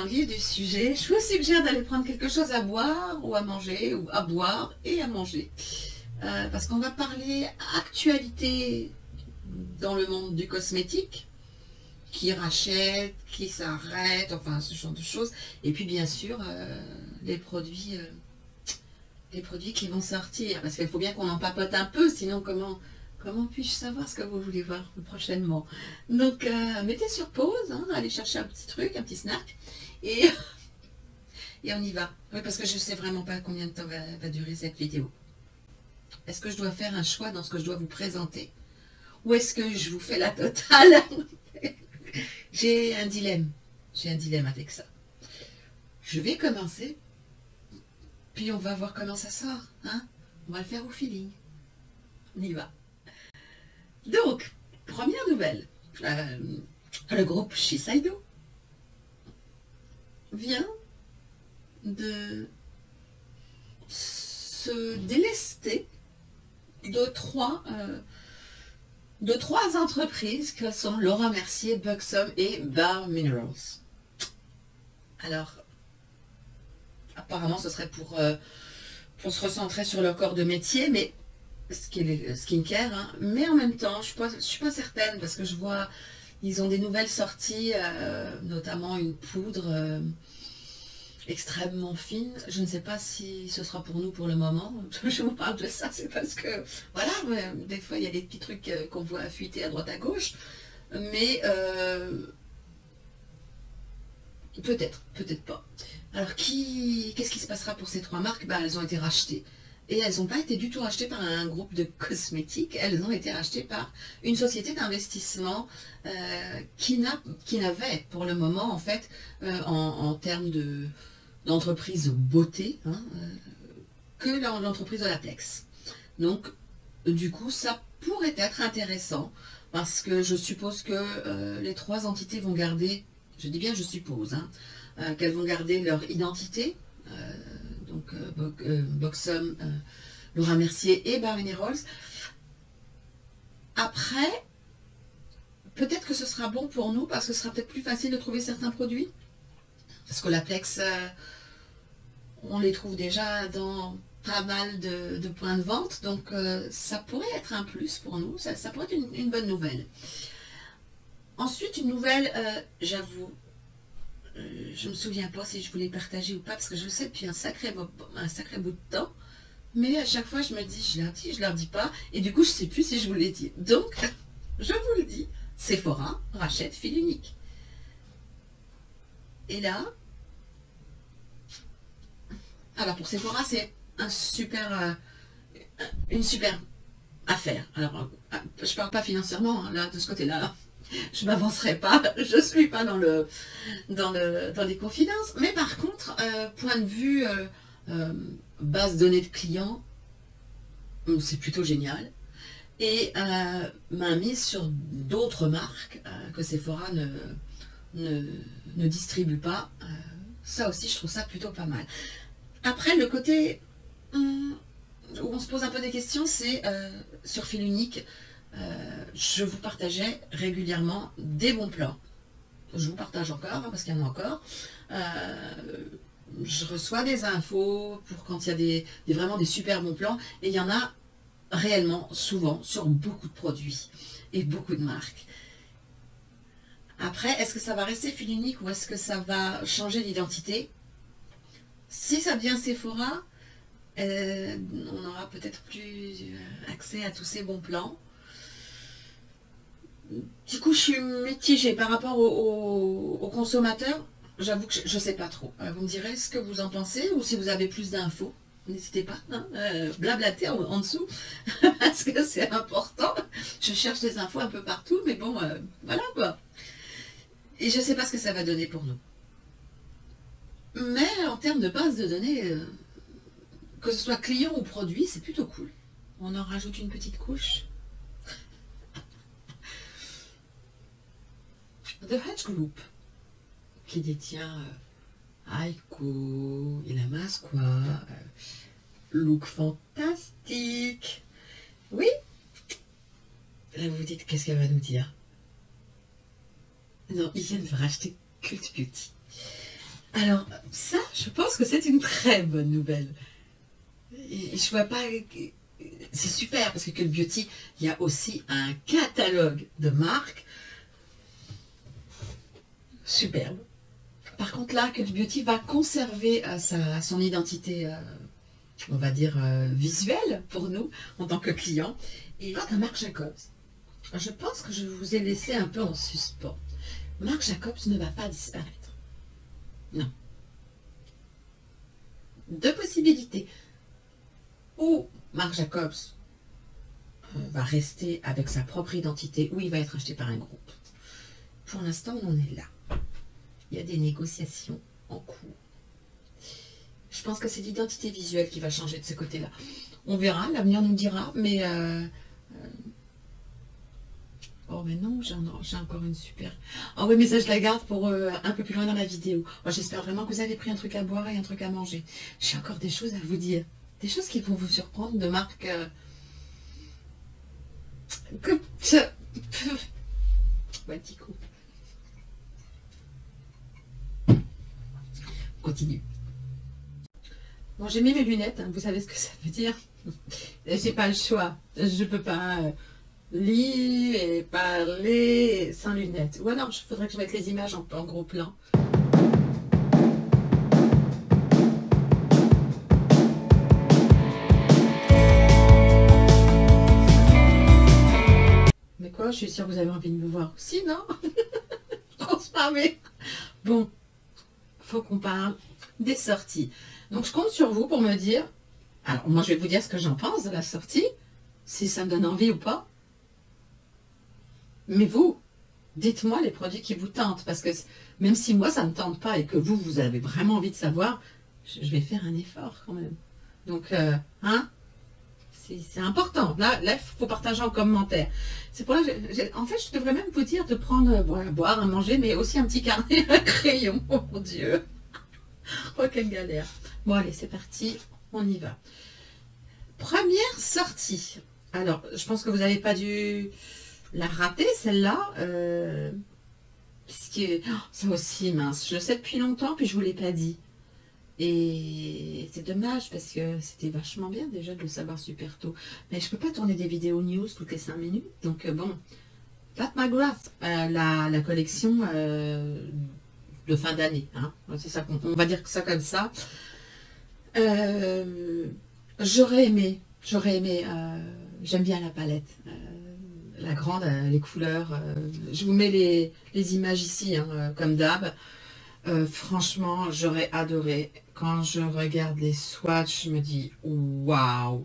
le vif du sujet, je vous suggère d'aller prendre quelque chose à boire ou à manger, ou à boire et à manger. Parce qu'on va parler actualité dans le monde du cosmétique, qui rachète, qui s'arrête, enfin ce genre de choses. Et puis bien sûr, les produits qui vont sortir. Parce qu'il faut bien qu'on en papote un peu, sinon comment puis-je savoir ce que vous voulez voir prochainement? Donc mettez sur pause, hein, allez chercher un petit truc, un petit snack, et, et on y va. Oui, parce que je ne sais vraiment pas combien de temps va durer cette vidéo. Est-ce que je dois faire un choix dans ce que je dois vous présenter? Ou est-ce que je vous fais la totale? J'ai un dilemme. J'ai un dilemme avec ça. Je vais commencer, puis on va voir comment ça sort. Hein, on va le faire au feeling. On y va. Donc, première nouvelle. Le groupe Shiseido vient de se délester de trois entreprises que sont Laura Mercier, Buxom et Bare Minerals. Alors, apparemment, ce serait pour se recentrer sur leur corps de métier, mais ce qui est le skincare, hein. Mais en même temps, je ne suis pas certaine, parce que je vois, ils ont des nouvelles sorties, notamment une poudre extrêmement fine. Je ne sais pas si ce sera pour nous pour le moment. Je vous parle de ça, c'est parce que, voilà, des fois, il y a des petits trucs qu'on voit fuiter à droite à gauche, mais peut-être, peut-être pas. Alors, qu'est-ce qui se passera pour ces trois marques? Elles ont été rachetées. Et elles n'ont pas été du tout rachetées par un groupe de cosmétiques, elles ont été rachetées par une société d'investissement qui n'avait pour le moment, en fait, en termes d'entreprise beauté, hein, que l'entreprise de Olaplex. Donc, du coup, ça pourrait être intéressant, parce que je suppose que les trois entités vont garder, je dis bien je suppose, hein, qu'elles vont garder leur identité, donc Buxom, Laura Mercier et Bare Minerals. Après, peut-être que ce sera bon pour nous, parce que ce sera peut-être plus facile de trouver certains produits. Parce que Olaplex, on les trouve déjà dans pas mal de points de vente, donc ça pourrait être un plus pour nous, ça pourrait être une bonne nouvelle. Ensuite, une nouvelle, j'avoue, je ne me souviens pas si je voulais partager ou pas, parce que je le sais depuis un sacré bout de temps, mais à chaque fois je me dis, je leur dis pas, et du coup je ne sais plus si je vous l'ai dit. Donc, je vous le dis, Sephora rachète Fil Unique. Et là, alors pour Sephora, c'est une super affaire. Alors, je ne parle pas financièrement, hein, là, de ce côté-là. Je m'avancerai pas, je suis pas dans les confidences, mais par contre, point de vue base donnée de clients, c'est plutôt génial, et m'a mise sur d'autres marques que Sephora ne distribue pas. Ça aussi, je trouve ça plutôt pas mal. Après, le côté où on se pose un peu des questions, c'est sur Fil Unique. Je vous partageais régulièrement des bons plans. Je vous partage encore, hein, parce qu'il y en a encore. Je reçois des infos pour quand il y a vraiment des super bons plans. Et il y en a réellement, souvent, sur beaucoup de produits et beaucoup de marques. Après, est-ce que ça va rester Fil Unique ou est-ce que ça va changer d'identité? Si ça devient Sephora, on aura peut-être plus accès à tous ces bons plans. Du coup, je suis mitigée par rapport aux consommateurs. J'avoue que je ne sais pas trop. Vous me direz ce que vous en pensez, ou si vous avez plus d'infos. N'hésitez pas, hein, blablater en dessous, parce que c'est important. Je cherche des infos un peu partout, mais bon, voilà quoi. Et je ne sais pas ce que ça va donner pour nous. Mais en termes de base de données, que ce soit client ou produit, c'est plutôt cool. On en rajoute une petite couche. The Hedge Group, qui détient Aiko, Ilamasqua, look fantastique. Oui. Là, vous vous dites, qu'est-ce qu'elle va nous dire? Non, ils viennent de racheter Cult Beauty. Alors, ça, je pense que c'est une très bonne nouvelle. Et je vois pas... C'est super, parce que Cult Beauty, il y a aussi un catalogue de marques superbe. Par contre, là, Cult Beauty va conserver son identité, on va dire, visuelle pour nous, en tant que clients. Et quant à Marc Jacobs, je pense que je vous ai laissé un peu en suspens. Marc Jacobs ne va pas disparaître. Non. Deux possibilités. Ou Marc Jacobs va rester avec sa propre identité, ou il va être acheté par un groupe. Pour l'instant, on en est là. Il y a des négociations en cours. Je pense que c'est l'identité visuelle qui va changer de ce côté-là. On verra, l'avenir nous dira, mais... Oh, mais non, j'ai encore une super... Oh oui, mais ça, je la garde pour un peu plus loin dans la vidéo. Moi, j'espère vraiment que vous avez pris un truc à boire et un truc à manger. J'ai encore des choses à vous dire. Des choses qui vont vous surprendre de marques... que... Ouais, petit coup. Continue. Bon, j'ai mis mes lunettes, hein, vous savez ce que ça veut dire. J'ai pas le choix. Je peux pas lire et parler sans lunettes. Ou alors, il faudrait que je mette les images en gros plan. Mais quoi, je suis sûre que vous avez envie de me voir aussi, non? On se parle. Bon, faut qu'on parle des sorties. Donc, je compte sur vous pour me dire... Alors, moi, je vais vous dire ce que j'en pense de la sortie, si ça me donne envie ou pas. Mais vous, dites-moi les produits qui vous tentent, parce que même si moi, ça ne me tente pas et que vous avez vraiment envie de savoir, je vais faire un effort quand même. Donc, hein, c'est important. Là, il faut partager en commentaire. C'est pour là que, en fait, je devrais même vous dire de prendre, à boire, à manger, mais aussi un petit carnet, un crayon. Oh mon Dieu. Oh, quelle galère. Bon, allez, c'est parti. On y va. Première sortie. Alors, je pense que vous n'avez pas dû la rater, celle-là. Ça aussi, mince. Je le sais depuis longtemps, puis je ne vous l'ai pas dit. Et c'est dommage, parce que c'était vachement bien déjà de le savoir super tôt. Mais je ne peux pas tourner des vidéos news toutes les 5 minutes. Donc, bon. Pat McGrath, la collection de fin d'année. Hein. C'est ça on va dire ça comme ça. J'aurais aimé, j'aime bien la palette, la grande, les couleurs. Je vous mets les images ici, hein, comme d'hab. Franchement, j'aurais adoré. Quand je regarde les swatchs, je me dis waouh.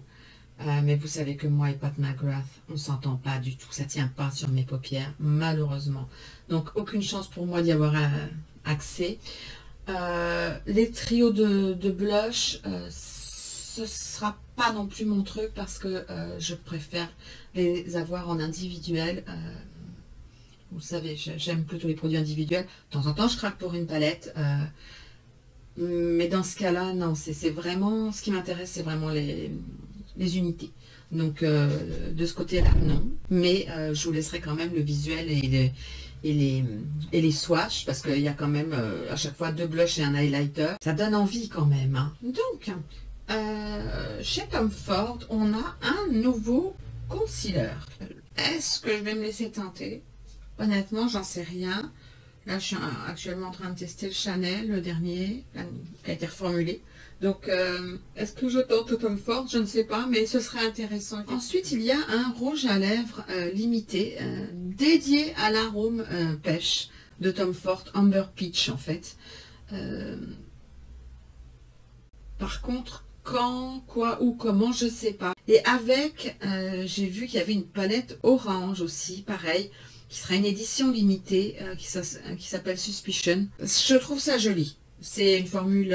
Mais vous savez que moi et Pat McGrath, on s'entend pas du tout. Ça tient pas sur mes paupières, malheureusement. Donc, aucune chance pour moi d'y avoir accès. Les trios de blush, ce sera pas non plus mon truc parce que je préfère les avoir en individuel. Vous savez, j'aime plutôt les produits individuels. De temps en temps, je craque pour une palette. Mais dans ce cas-là, non, c'est vraiment, ce qui m'intéresse, c'est vraiment les unités. Donc, de ce côté-là, non. Mais je vous laisserai quand même le visuel et les swatchs, parce qu'il y a quand même à chaque fois 2 blushs et un highlighter. Ça donne envie quand même. Hein. Donc, chez Tom Ford, on a un nouveau concealer. Est-ce que je vais me laisser tenter? Honnêtement, j'en sais rien. Là, je suis actuellement en train de tester le Chanel, le dernier, qui a été reformulé. Donc, est-ce que je tente Tom Ford? Je ne sais pas, mais ce serait intéressant. Ensuite, il y a un rouge à lèvres limité, dédié à l'arôme pêche de Tom Ford, Amber Peach en fait. Par contre, quand, quoi, où, comment, je ne sais pas. Et avec, j'ai vu qu'il y avait une palette orange aussi, pareil, qui sera une édition limitée, qui s'appelle Suspicion. Je trouve ça joli. C'est une formule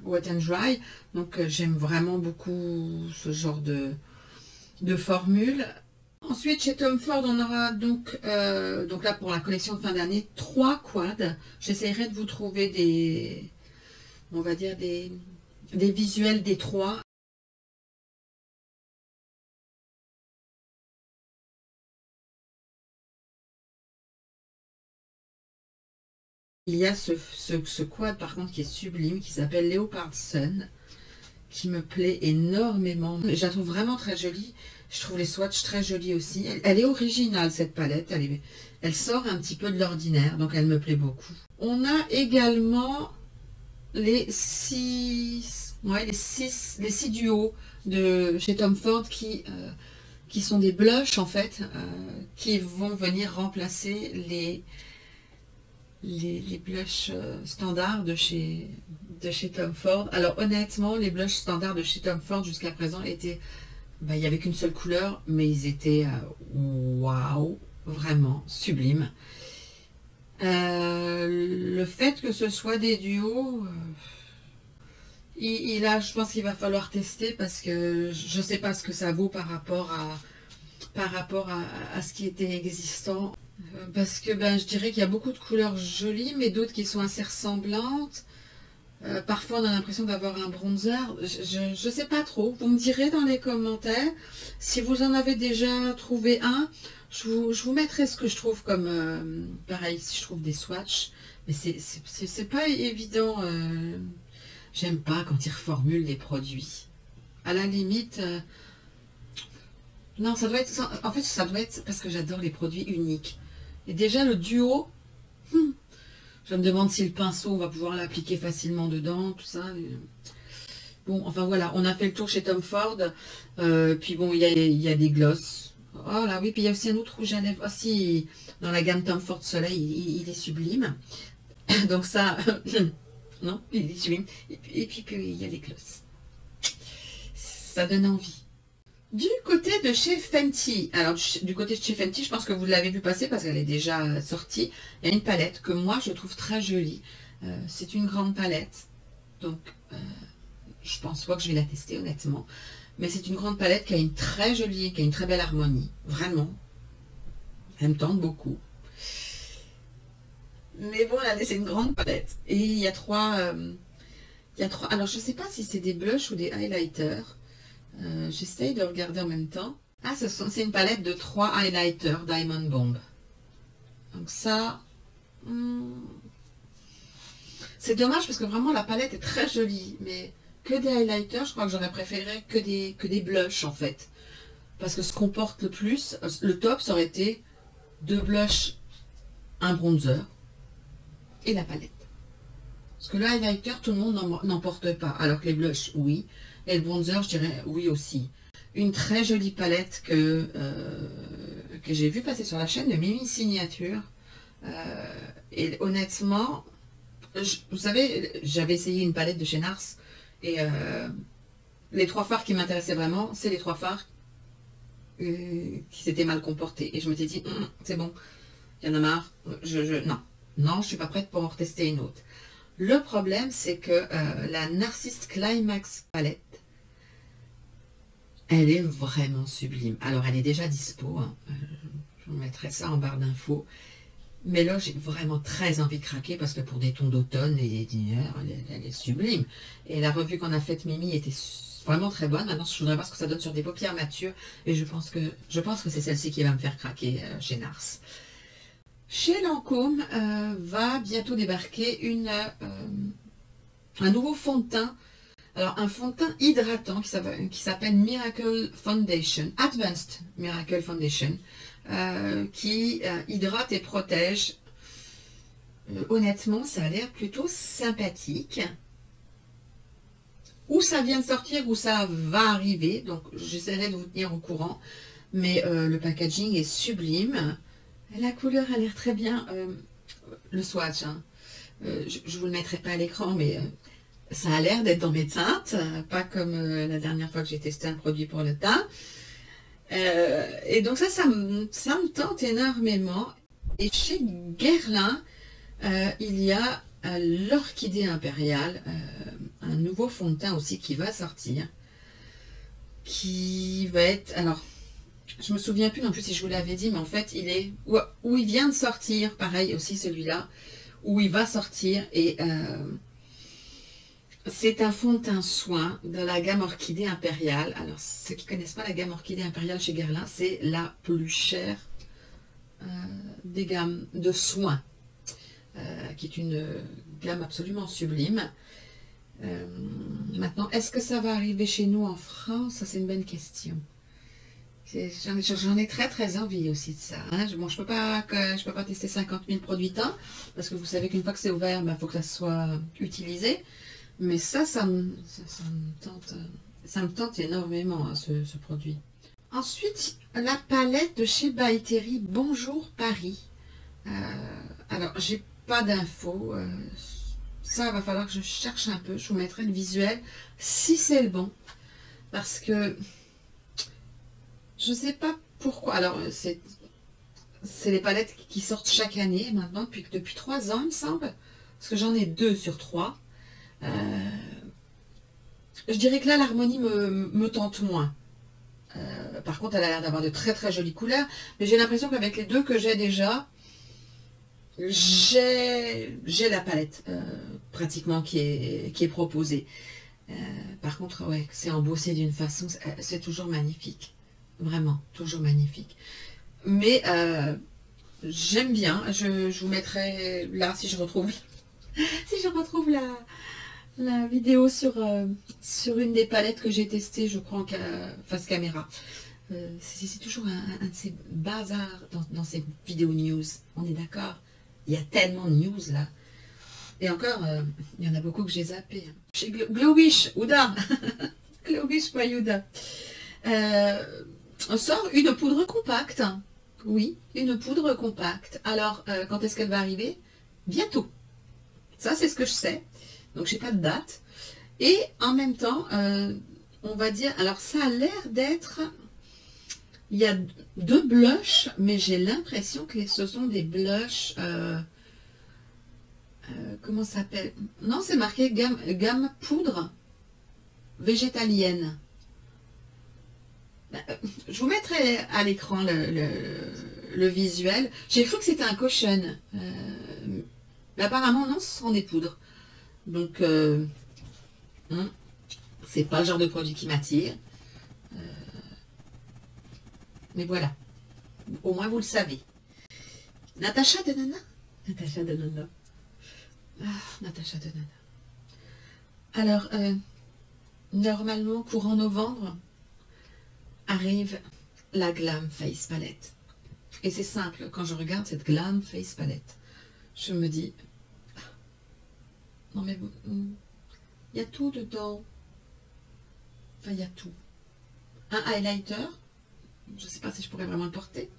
wet and dry, donc j'aime vraiment beaucoup ce genre de formule. Ensuite, chez Tom Ford, on aura donc là pour la collection de fin d'année, 3 quads. J'essaierai de vous trouver des, on va dire des visuels des 3. Il y a ce quad par contre qui est sublime, qui s'appelle Leopard Sun, qui me plaît énormément. Je la trouve vraiment très jolie. Je trouve les swatchs très jolis aussi. Elle est originale cette palette, elle sort un petit peu de l'ordinaire, donc elle me plaît beaucoup. On a également les six duos de chez Tom Ford qui sont des blushs en fait, qui vont venir remplacer les blushs standards de chez Tom Ford. Alors honnêtement, les blushs standards de chez Tom Ford jusqu'à présent étaient, il n'y avait qu'une seule couleur, mais ils étaient waouh, vraiment sublimes. Le fait que ce soit des duos, je pense qu'il va falloir tester parce que je ne sais pas ce que ça vaut par rapport à ce qui était existant. Parce que je dirais qu'il y a beaucoup de couleurs jolies, mais d'autres qui sont assez ressemblantes. Parfois, on a l'impression d'avoir un bronzer. Je ne sais pas trop. Vous me direz dans les commentaires. Si vous en avez déjà trouvé un, je vous mettrai ce que je trouve comme... pareil, si je trouve des swatchs. Mais c'est pas évident. J'aime pas quand ils reformulent les produits. À la limite... non, ça doit être... En fait, ça doit être parce que j'adore les produits uniques. Et déjà, le duo... je me demande si le pinceau, on va pouvoir l'appliquer facilement dedans, tout ça. Bon, enfin voilà, on a fait le tour chez Tom Ford. Puis bon, il y a des glosses. Oh là oui, puis il y a aussi un autre rouge à lèvres. Aussi, dans la gamme Tom Ford Soleil, il est sublime. Donc ça, non, il est sublime. Et puis il y a les glosses. Ça donne envie. Du côté de chez Fenty, alors du côté de chez Fenty, je pense que vous l'avez vu passer parce qu'elle est déjà sortie. Il y a une palette que moi je trouve très jolie. C'est une grande palette, donc je pense pas que je vais la tester honnêtement. Mais c'est une grande palette qui a une très jolie, qui a une très belle harmonie, vraiment. Elle me tente beaucoup. Mais bon, c'est une grande palette. Et il y a trois. Alors je sais pas si c'est des blushs ou des highlighters. J'essaye de regarder en même temps. Ah, c'est une palette de 3 highlighters Diamond Bomb. Donc ça, c'est dommage parce que vraiment la palette est très jolie. Mais que des highlighters, je crois que j'aurais préféré que des blushs en fait. Parce que ce qu'on porte le plus, le top, ça aurait été 2 blushs, un bronzer et la palette. Parce que le highlighter, tout le monde n'en porte pas. Alors que les blushs, oui. Et le bronzer, je dirais oui aussi. Une très jolie palette que j'ai vu passer sur la chaîne de Mimi Signature. Et honnêtement, vous savez, j'avais essayé une palette de chez Nars. Et les 3 fards qui m'intéressaient vraiment, c'est les 3 fards qui s'étaient mal comportés. Et je m'étais dit, c'est bon, il y en a marre. Non, je suis pas prête pour en retester une autre. Le problème, c'est que la Narcissist Climax palette, elle est vraiment sublime. Alors, elle est déjà dispo. Hein. Je vous mettrai ça en barre d'infos. Mais là, j'ai vraiment très envie de craquer parce que pour des tons d'automne et d'hiver, elle est sublime. Et la revue qu'on a faite, Mimi, était vraiment très bonne. Maintenant, je voudrais voir ce que ça donne sur des paupières matures. Et je pense que c'est celle-ci qui va me faire craquer chez Nars. Chez Lancôme va bientôt débarquer un nouveau fond de teint. Alors un fond de teint hydratant qui s'appelle Miracle Foundation, Advanced Miracle Foundation, qui hydrate et protège. Honnêtement, ça a l'air plutôt sympathique. Où ça vient de sortir, où ça va arriver, donc j'essaierai de vous tenir au courant. Mais le packaging est sublime. La couleur a l'air très bien. Le swatch, hein. Je vous le mettrai pas à l'écran, mais ça a l'air d'être dans mes teintes. Pas comme la dernière fois que j'ai testé un produit pour le teint. Et donc ça me tente énormément. Et chez Guerlain, il y a l'Orchidée Impériale, un nouveau fond de teint aussi qui va sortir. Qui va être... Alors... je me souviens plus non plus si je vous l'avais dit, mais en fait, il est où il vient de sortir, pareil aussi celui-là, où il va sortir, et c'est un fond de teint soin de la gamme Orchidée Impériale. Alors, ceux qui ne connaissent pas la gamme Orchidée Impériale chez Guerlain, c'est la plus chère des gammes de soins. qui est une gamme absolument sublime. Maintenant, est-ce que ça va arriver chez nous en France? Ça, c'est une bonne question. J'en ai très très envie aussi de ça. Hein. Bon, je peux pas tester 50 000 produits temps, parce que vous savez qu'une fois que c'est ouvert, il faut que ça soit utilisé. Mais ça me tente énormément, hein, ce produit. Ensuite, la palette de chez By Terry, Bonjour Paris. Alors, j'ai pas d'infos. Ça, va falloir que je cherche un peu. Je vous mettrai le visuel, si c'est le bon. Parce que je sais pas pourquoi. Alors, c'est les palettes qui sortent chaque année maintenant, depuis 3 ans, il me semble. Parce que j'en ai 2 sur 3. Je dirais que là, l'harmonie me tente moins. Par contre, elle a l'air d'avoir de très très jolies couleurs. Mais j'ai l'impression qu'avec les 2 que j'ai déjà, j'ai la palette pratiquement qui est proposée. Par contre, ouais, c'est embossé d'une façon, c'est toujours magnifique. Vraiment, toujours magnifique. Mais j'aime bien. Je vous mettrai là, si je retrouve la vidéo sur une des palettes que j'ai testées, je crois, en face caméra. C'est toujours un de ces bazars dans ces vidéos news. On est d'accord? Il y a tellement de news là. Et encore, il y en a beaucoup que j'ai zappé. Chez Glowish, Ouda Glowish Mayuda. On sort une poudre compacte. Oui, une poudre compacte. Alors, quand est-ce qu'elle va arriver? Bientôt. Ça, c'est ce que je sais. Donc, j'ai pas de date. Et en même temps, on va dire... Alors, ça a l'air d'être... Il y a 2 blushs, mais j'ai l'impression que ce sont des blushs... comment ça s'appelle? Non, c'est marqué gamme poudre végétalienne. Je vous mettrai à l'écran le visuel. J'ai cru que c'était un caution. Mais apparemment, non, ce sont des poudres. Donc, c'est pas le genre de produit qui m'attire. Mais voilà. Au moins, vous le savez. Natacha Denona. Natacha Denona. Ah, Natacha Denona. Alors, normalement, courant novembre, arrive la Glam Face Palette. Et c'est simple, quand je regarde cette Glam Face Palette, je me dis, non mais, il y a tout dedans. Enfin, il y a tout. Un highlighter, je ne sais pas si je pourrais vraiment le porter.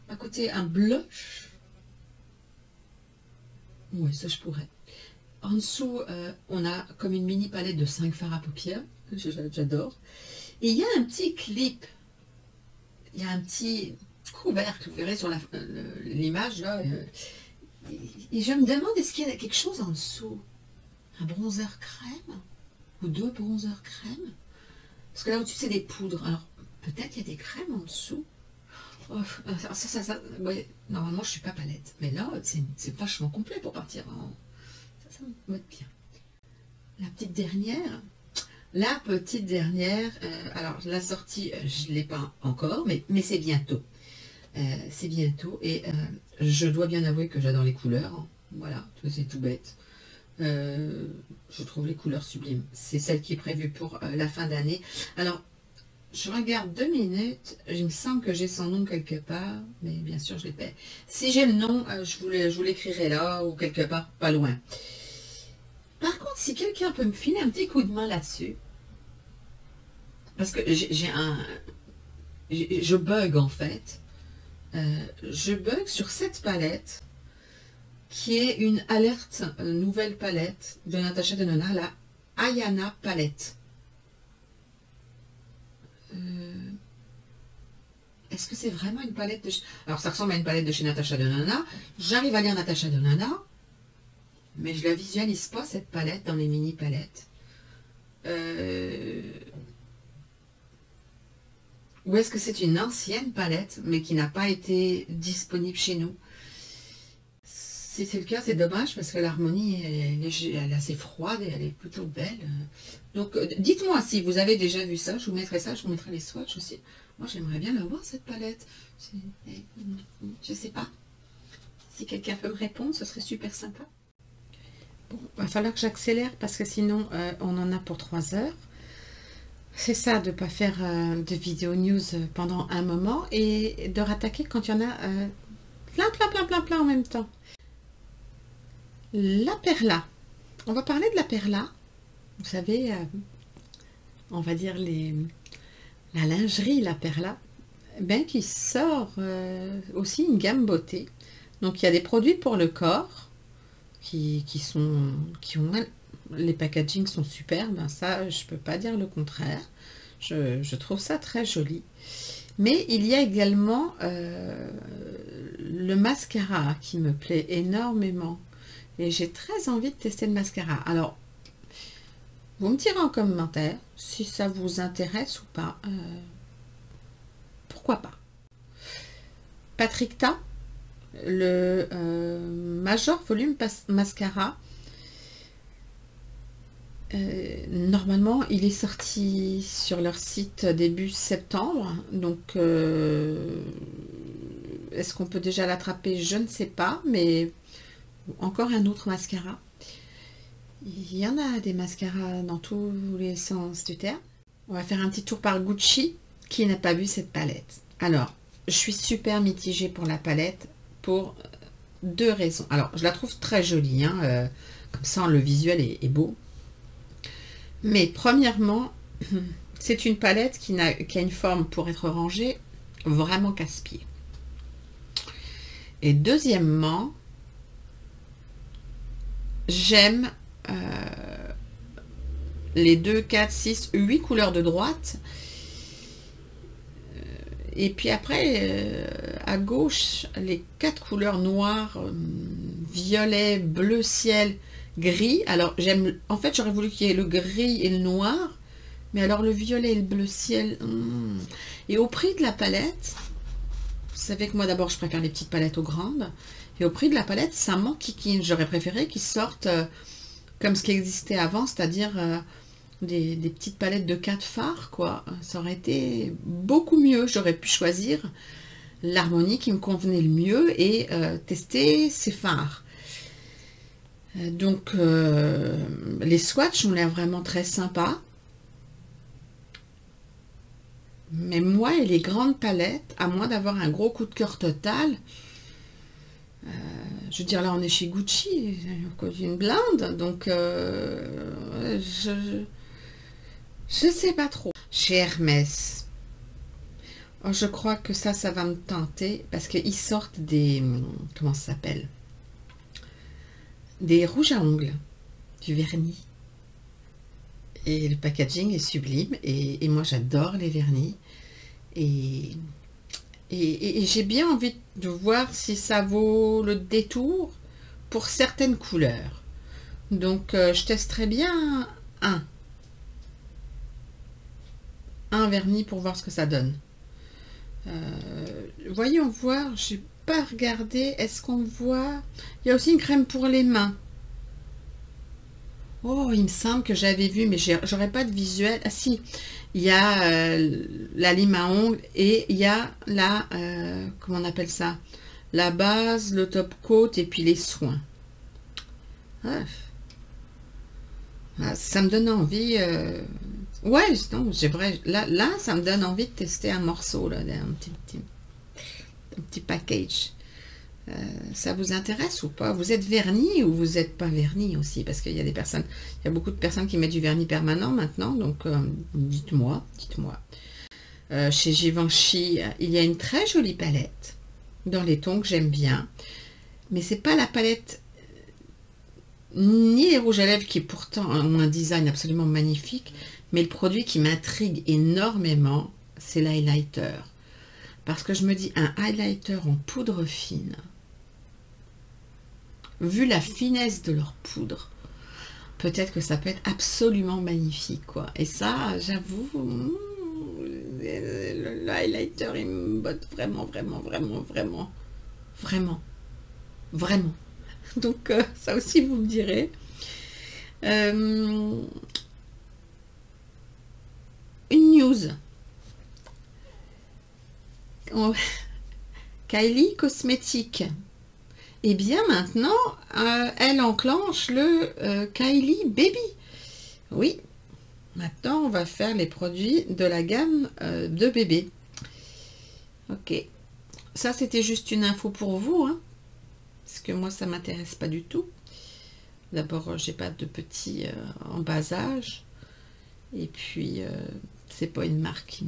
À côté, un blush. Oui, ça je pourrais. En dessous, on a comme une mini palette de 5 fards à paupières. J'adore. Et il y a un petit clip. Il y a un petit couvercle, vous verrez sur l'image là. Et je me demande, est-ce qu'il y a quelque chose en dessous? Un bronzer crème? Ou 2 bronzers crème? Parce que là au-dessus, c'est des poudres. Alors, peut-être il y a des crèmes en dessous. Oh, ouais, normalement, je ne suis pas palette. Mais là, c'est vachement complet pour partir en... Ça me va bien. La petite dernière... alors la sortie, je ne l'ai pas encore, mais c'est bientôt. C'est bientôt. Et je dois bien avouer que j'adore les couleurs. Hein. Voilà, c'est tout bête. Je trouve les couleurs sublimes. C'est celle qui est prévue pour la fin d'année. Alors, je regarde 2 minutes. Il me semble que j'ai son nom quelque part, mais bien sûr, je l'ai pas. Si j'ai le nom, je vous l'écrirai là ou quelque part, pas loin. Par contre, si quelqu'un peut me filer un petit coup de main là-dessus, parce que je bug en fait. Je bug sur cette palette qui est une alerte nouvelle palette de Natacha Denona, la Ayana palette. Est-ce que c'est vraiment une palette de... Alors ça ressemble à une palette de chez Natacha Denona. J'arrive à lire Natacha Denona, mais je la visualise pas cette palette dans les mini palettes. Ou est-ce que c'est une ancienne palette, mais qui n'a pas été disponible chez nous? Si c'est le cas, c'est dommage, parce que l'harmonie, elle est assez froide et elle est plutôt belle. Donc, dites-moi si vous avez déjà vu ça. Je vous mettrai ça, je vous mettrai les swatchs aussi. Moi, j'aimerais bien la voir, cette palette. Je sais pas. Si quelqu'un peut me répondre, ce serait super sympa. Bon, va falloir que j'accélère parce que sinon on en a pour 3 heures. C'est ça, de ne pas faire de vidéo news pendant un moment et de rattaquer quand il y en a plein en même temps. La perla. On va parler de la perla. Vous savez, on va dire la lingerie, la perla, ben, qui sort aussi une gamme beauté. Donc il y a des produits pour le corps qui ont les packagings sont superbes, hein, ça je peux pas dire le contraire. Je trouve ça très joli. Mais il y a également le mascara qui me plaît énormément. Et j'ai très envie de tester le mascara. Alors, vous me direz en commentaire si ça vous intéresse ou pas. Pourquoi pas. Patrick Ta, le Major Volume Mascara. Normalement, il est sorti sur leur site début septembre. Donc, est-ce qu'on peut déjà l'attraper? Je ne sais pas, mais encore un autre mascara. Il y en a des mascaras dans tous les sens du terme. On va faire un petit tour par Gucci. Qui n'a pas vu cette palette? Alors, je suis super mitigée pour la palette pour 2 raisons. Alors, je la trouve très jolie, hein, comme ça, le visuel est beau. Mais premièrement, c'est une palette qui a une forme pour être rangée vraiment casse-pied. Et deuxièmement, j'aime les 2, 4, 6, 8 couleurs de droite. Et puis après, à gauche, les 4 couleurs noires, violet, bleu ciel, gris. Alors, en fait, j'aurais voulu qu'il y ait le gris et le noir. Mais alors, le violet et le bleu ciel... Et au prix de la palette, vous savez que moi, d'abord, je préfère les petites palettes aux grandes. Et au prix de la palette, ça m'enquiquine. J'aurais préféré qu'ils sortent comme ce qui existait avant, c'est-à-dire... Des petites palettes de 4 fards, quoi. Ça aurait été beaucoup mieux. J'aurais pu choisir l'harmonie qui me convenait le mieux et tester ces fards. Donc, les swatchs ont l'air vraiment très sympas. Mais moi et les grandes palettes, à moins d'avoir un gros coup de cœur total, je veux dire, là, on est chez Gucci, une blinde, donc je sais pas trop. Chez Hermès, oh, je crois que ça va me tenter parce qu'ils sortent des... Comment ça s'appelle? Des rouges à ongles, du vernis. Et le packaging est sublime et moi j'adore les vernis. Et j'ai bien envie de voir si ça vaut le détour pour certaines couleurs. Donc je testerai bien un vernis pour voir ce que ça donne. Voyons voir, j'ai pas regardé, est-ce qu'on voit... Il y a aussi une crème pour les mains. Oh, il me semble que j'avais vu, mais j'aurais pas de visuel. Ah si, il y a la lime à ongles et il y a la... comment on appelle ça? La base, le top coat et puis les soins. Ah, ça me donne envie... Ouais, non, j'ai vrai. Là, ça me donne envie de tester un morceau, là, un petit package. Ça vous intéresse ou pas? Vous êtes verni ou vous n'êtes pas verni aussi? Parce qu'il y a il y a beaucoup de personnes qui mettent du vernis permanent maintenant, donc dites-moi. Chez Givenchy, il y a une très jolie palette dans les tons que j'aime bien, mais c'est pas la palette ni les rouges à lèvres qui pourtant ont un design absolument magnifique, mais le produit qui m'intrigue énormément, c'est l'highlighter. Parce que je me dis, un highlighter en poudre fine, vu la finesse de leur poudre, peut-être que ça peut être absolument magnifique, quoi. Et ça, j'avoue, le highlighter, il me botte vraiment. Donc, ça aussi, vous me direz. Une news. Kylie Cosmétiques Et bien maintenant, elle enclenche le Kylie Baby. Oui, maintenant on va faire les produits de la gamme de bébé. Ok, ça c'était juste une info pour vous, hein, parce que moi ça m'intéresse pas du tout. D'abord, j'ai pas de petits en bas âge, et puis c'est pas une marque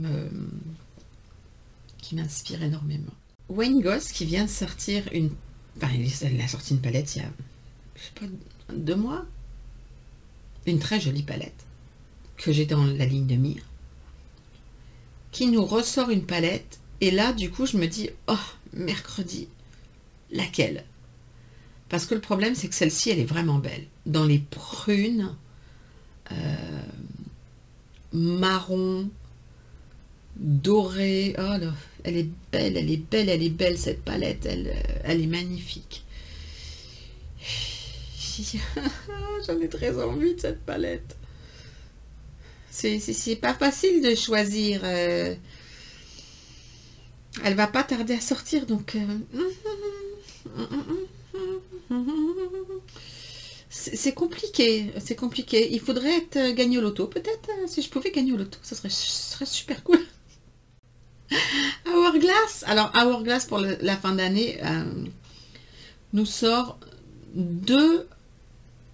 qui m'inspire énormément. Wayne Goss qui vient de sortir une... Enfin, il a sorti une palette il y a, je sais pas, 2 mois. Une très jolie palette que j'ai dans la ligne de mire. Qui nous ressort une palette. Et là, du coup, je me dis, oh, mercredi, laquelle? Parce que le problème, c'est que celle-ci, elle est vraiment belle. Dans les prunes, marron, doré. Oh là, elle est belle, elle est belle, elle est belle cette palette, elle est magnifique. J'en ai très envie de cette palette. C'est pas facile de choisir. Elle va pas tarder à sortir, donc c'est compliqué, c'est compliqué. Il faudrait être gagné au loto, peut-être. Si je pouvais gagner au loto, ça serait super cool. Hourglass, alors Hourglass pour la fin d'année nous sort 2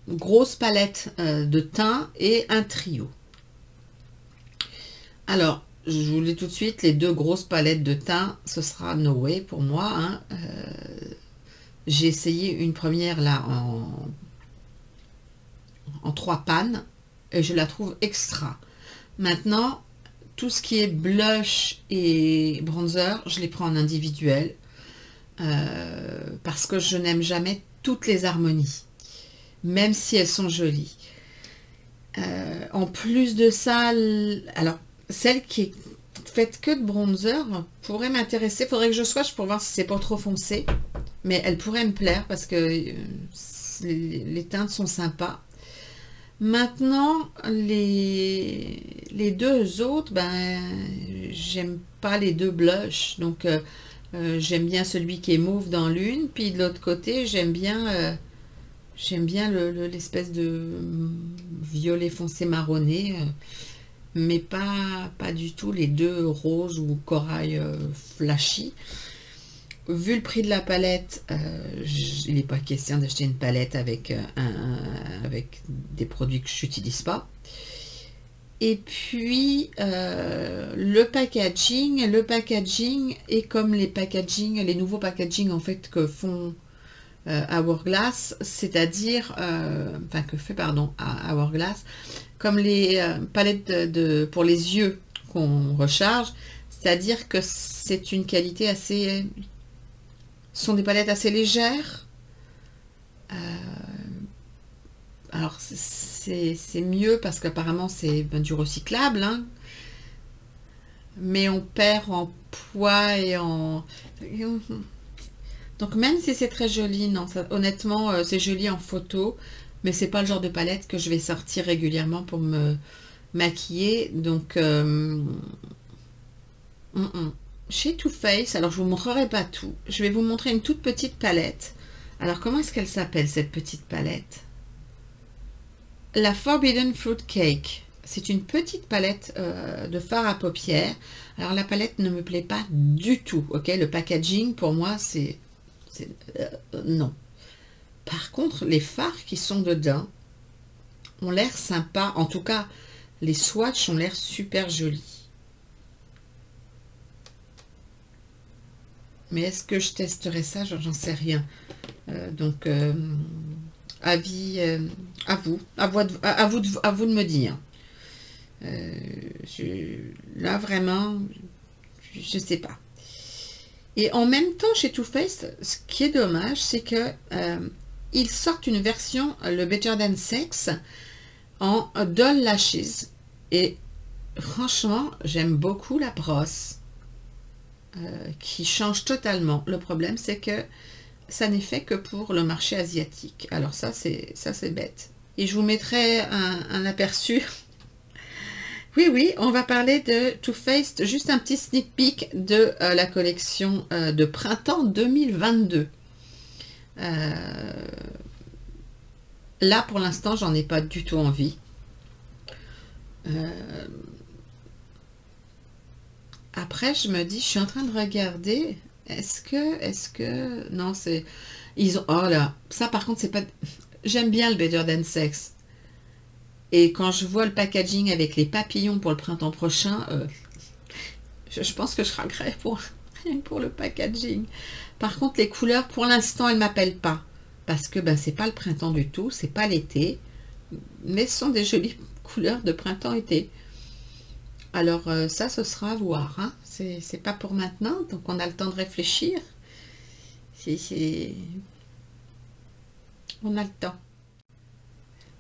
grosses palettes de teint et un trio. Alors, je vous le dis tout de suite, les 2 grosses palettes de teint, ce sera No Way pour moi, hein. J'ai essayé une première là en 3 pannes et je la trouve extra. Maintenant, tout ce qui est blush et bronzer, je les prends en individuel parce que je n'aime jamais toutes les harmonies, même si elles sont jolies. En plus de ça, alors celle qui est faite que de bronzer pourrait m'intéresser. Faudrait que je swatche pour voir si c'est pas trop foncé, mais elle pourrait me plaire parce que les teintes sont sympas. Maintenant, les 2 autres, ben, j'aime pas les 2 blushs. Donc, j'aime bien celui qui est mauve dans l'une. Puis de l'autre côté, j'aime bien l'espèce de violet foncé marronné. Mais pas du tout les 2 roses ou corail flashy. Vu le prix de la palette, il n'est pas question d'acheter une palette avec des produits que je n'utilise pas. Et puis, le packaging est comme les nouveaux packaging en fait que font Hourglass, c'est-à-dire, Hourglass, comme les palettes pour les yeux qu'on recharge, c'est-à-dire que c'est une qualité assez... Ce sont des palettes assez légères. Alors c'est mieux parce qu'apparemment c'est du recyclable, hein, mais on perd en poids et en... Donc même si c'est très joli, non, ça, honnêtement c'est joli en photo, mais c'est pas le genre de palette que je vais sortir régulièrement pour me maquiller. Donc chez Too Faced, alors je vous montrerai pas tout, je vais vous montrer une toute petite palette. Alors comment est-ce qu'elle s'appelle cette petite palette? La Forbidden Fruit Cake. C'est une petite palette de fard à paupières. Alors la palette ne me plaît pas du tout, ok? Le packaging pour moi c'est non. Par contre les fards qui sont dedans ont l'air sympa, en tout cas les swatchs ont l'air super jolis. Mais est-ce que je testerai ça? J'en sais rien. Donc, avis à vous de me dire. Là, vraiment, je ne sais pas. Et en même temps, chez Too Faced, ce qui est dommage, c'est que ils sortent une version, le Better Than Sex, en Doll Lashes. Et franchement, j'aime beaucoup la brosse. Qui change totalement. Le problème, c'est que ça n'est fait que pour le marché asiatique. Alors ça c'est bête. Et je vous mettrai un aperçu. Oui, on va parler de Too Faced, juste un petit sneak peek de la collection de printemps 2022. Là, pour l'instant, j'en ai pas du tout envie. Après, je me dis, je suis en train de regarder. Non, c'est... Ils ont... Oh là, ça par contre, c'est pas... J'aime bien le Better Than Sex. Et quand je vois le packaging avec les papillons pour le printemps prochain, je pense que je regrette pour le packaging. Par contre, les couleurs, pour l'instant, elles ne m'appellent pas. Parce que ben, c'est pas le printemps du tout, c'est pas l'été. Mais ce sont des jolies couleurs de printemps-été. Alors ça, ce sera à voir. Hein. C'est pas pour maintenant, donc on a le temps de réfléchir. On a le temps.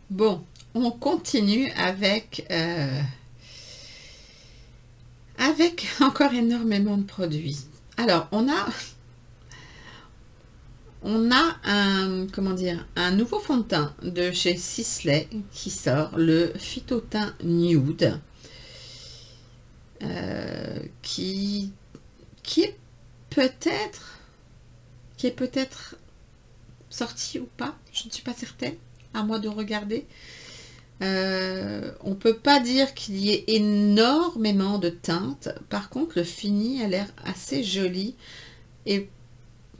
Bon, on continue avec encore énormément de produits. Alors, on a comment dire, un nouveau fond de teint de chez Sisley qui sort, le Phytotin Nude, qui est peut-être sorti ou pas, je ne suis pas certaine, à moi de regarder. On peut pas dire qu'il y ait énormément de teintes, par contre le fini a l'air assez joli, et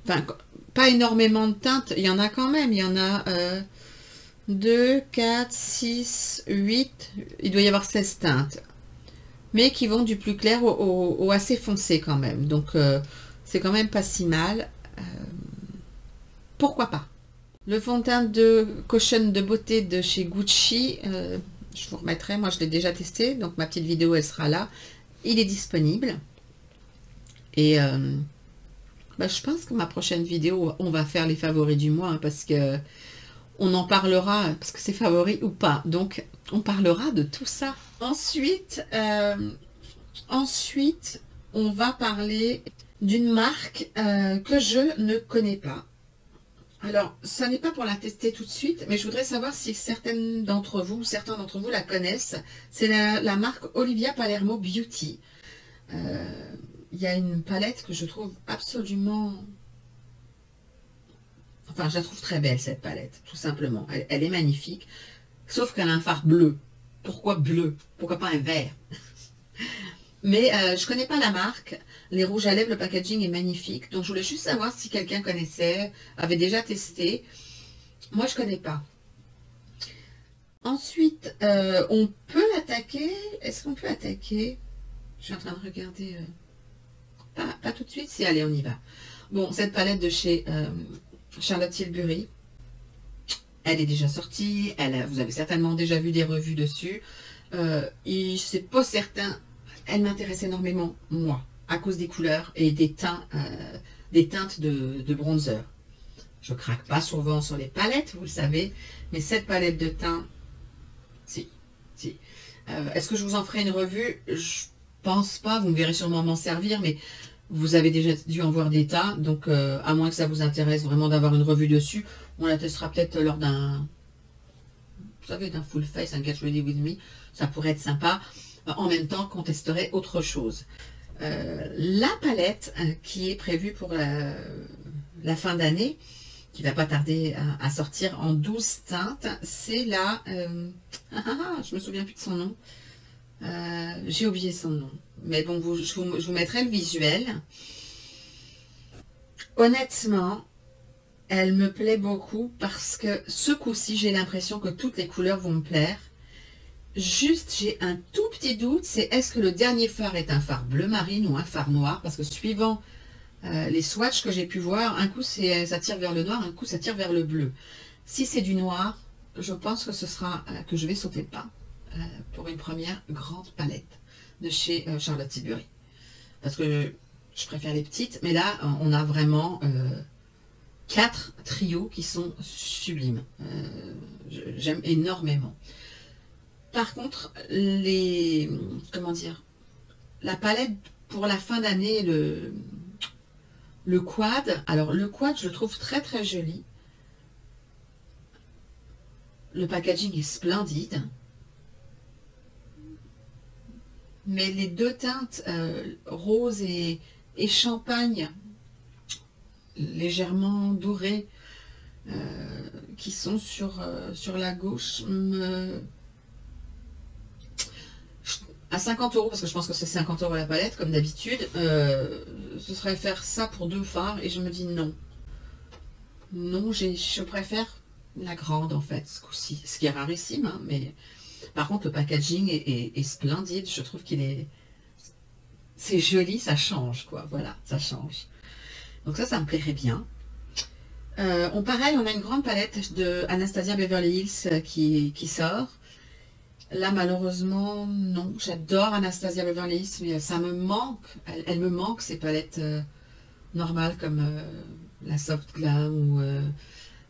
enfin pas énormément de teintes, il y en a quand même, il y en a 2, 4, 6, 8, il doit y avoir 16 teintes, mais qui vont du plus clair au assez foncé quand même, donc c'est quand même pas si mal, pourquoi pas. Le fond de teint de Caution de beauté de chez Gucci, je vous remettrai, moi je l'ai déjà testé, donc ma petite vidéo elle sera là, il est disponible, et bah, je pense que ma prochaine vidéo, on va faire les favoris du mois, hein, parce que on en parlera, parce que c'est favori ou pas, donc on parlera de tout ça. Ensuite, on va parler d'une marque que je ne connais pas. Alors, ça n'est pas pour la tester tout de suite, mais je voudrais savoir si certains d'entre vous la connaissent. C'est la marque Olivia Palermo Beauty. Il y a une palette que je trouve absolument... Enfin, je la trouve très belle, cette palette, tout simplement. Elle est magnifique, sauf qu'elle a un fard bleu. Pourquoi bleu? Pourquoi pas un vert? Mais je connais pas la marque. Les rouges à lèvres, le packaging est magnifique. Donc, je voulais juste savoir si quelqu'un connaissait, avait déjà testé. Moi, je connais pas. Ensuite, on peut attaquer... Est-ce qu'on peut attaquer? Je suis en train de regarder... Pas tout de suite. Si, allez, on y va. Bon, cette palette de chez Charlotte Tilbury, elle est déjà sortie. Vous avez certainement déjà vu des revues dessus. C'est pas certain... Elle m'intéresse énormément, moi, à cause des couleurs et des teintes de bronzer. Je craque pas souvent sur les palettes, vous le savez, mais cette palette de teint, si. Est-ce que je vous en ferai une revue? Je pense pas, vous me verrez sûrement m'en servir, mais vous avez déjà dû en voir des tas, donc à moins que ça vous intéresse vraiment d'avoir une revue dessus, on la testera peut-être lors d'un, vous savez, d'un full face, un Get Ready With Me, ça pourrait être sympa. En même temps qu'on testerait autre chose. La palette qui est prévue pour la fin d'année, qui va pas tarder à sortir en 12 teintes, c'est la... je me souviens plus de son nom. J'ai oublié son nom. Mais bon, je vous mettrai le visuel. Honnêtement, elle me plaît beaucoup parce que ce coup-ci, j'ai l'impression que toutes les couleurs vont me plaire. Juste, j'ai un tout petit doute, c'est est-ce que le dernier fard est un fard bleu marine ou un fard noir? Parce que suivant les swatchs que j'ai pu voir, un coup ça tire vers le noir, un coup ça tire vers le bleu. Si c'est du noir, je pense que ce sera que je vais sauter le pas pour une première grande palette de chez Charlotte Tilbury. Parce que je préfère les petites, mais là, on a vraiment 4 trios qui sont sublimes. J'aime énormément. Par contre, comment dire, la palette pour la fin d'année, le quad, alors le quad, je le trouve très très joli. Le packaging est splendide. Mais les deux teintes, rose et champagne, légèrement dorées, qui sont sur la gauche à 50 euros, parce que je pense que c'est 50 euros la palette, comme d'habitude. Ce serait faire ça pour 2 fards, et je me dis non. Non, je préfère la grande, en fait, ce coup-ci. Ce qui est rarissime, hein, mais par contre, le packaging est splendide. Je trouve qu'il est... C'est joli, ça change, quoi. Voilà, ça change. Donc ça me plairait bien. Pareil, on a une grande palette de Anastasia Beverly Hills qui sort. Là, malheureusement, non. J'adore Anastasia Beverly Hills, mais ça me manque. Elle me manque, ces palettes normales comme la Soft Glam.